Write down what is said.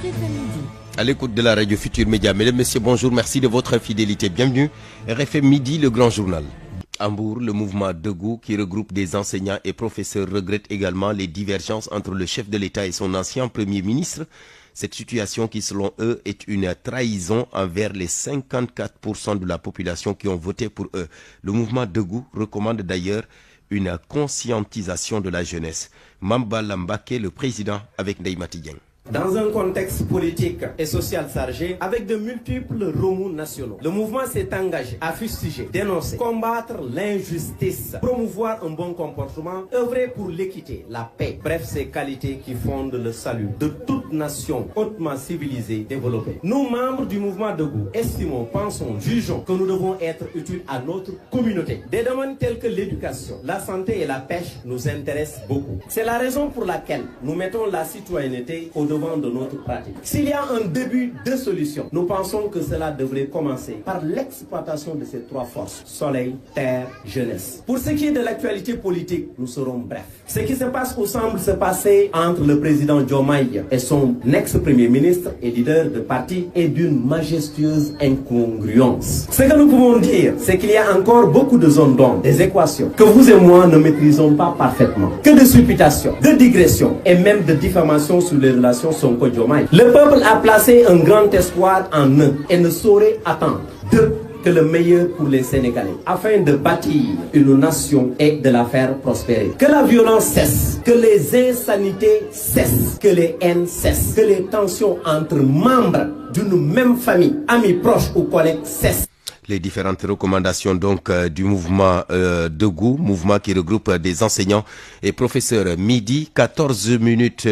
RFM Midi. À l'écoute de la radio Futur Média. Mesdames, Messieurs, bonjour, merci de votre fidélité. Bienvenue, RFM Midi, le grand journal. À Mbour, le mouvement Debout, qui regroupe des enseignants et professeurs, regrette également les divergences entre le chef de l'État et son ancien Premier ministre. Cette situation qui, selon eux, est une trahison envers les 54% de la population qui ont voté pour eux. Le mouvement Debout recommande d'ailleurs une conscientisation de la jeunesse. Mamba Lambake, le président, avec Ndeymati Dieng. Dans un contexte politique et social chargé, avec de multiples remous nationaux, le mouvement s'est engagé à fustiger, dénoncer, combattre l'injustice, promouvoir un bon comportement, œuvrer pour l'équité, la paix. Bref, ces qualités qui fondent le salut de toute nation hautement civilisée, développée. Nous, membres du mouvement Debout, estimons, pensons, jugeons que nous devons être utiles à notre communauté. Des domaines tels que l'éducation, la santé et la pêche nous intéressent beaucoup. C'est la raison pour laquelle nous mettons la citoyenneté au devant de notre pratique. S'il y a un début de solution, nous pensons que cela devrait commencer par l'exploitation de ces trois forces: soleil, terre, jeunesse. Pour ce qui est de l'actualité politique, nous serons brefs. Ce qui se passe ou semble se passer entre le président Diomaye et son ex-premier ministre et leader de parti est d'une majestueuse incongruence. Ce que nous pouvons dire, c'est qu'il y a encore beaucoup de zones d'ombre, des équations que vous et moi ne maîtrisons pas parfaitement, que de supputations, de digressions et même de diffamations sur les relations Sonko-Diomaye. Le peuple a placé un grand espoir en eux et ne saurait attendre que le meilleur pour les Sénégalais, afin de bâtir une nation et de la faire prospérer. Que la violence cesse, que les insanités cessent, que les haines cessent, que les tensions entre membres d'une même famille, amis proches ou collègues cessent. Les différentes recommandations donc du mouvement Debout, mouvement qui regroupe des enseignants et professeurs. Midi, 14 minutes.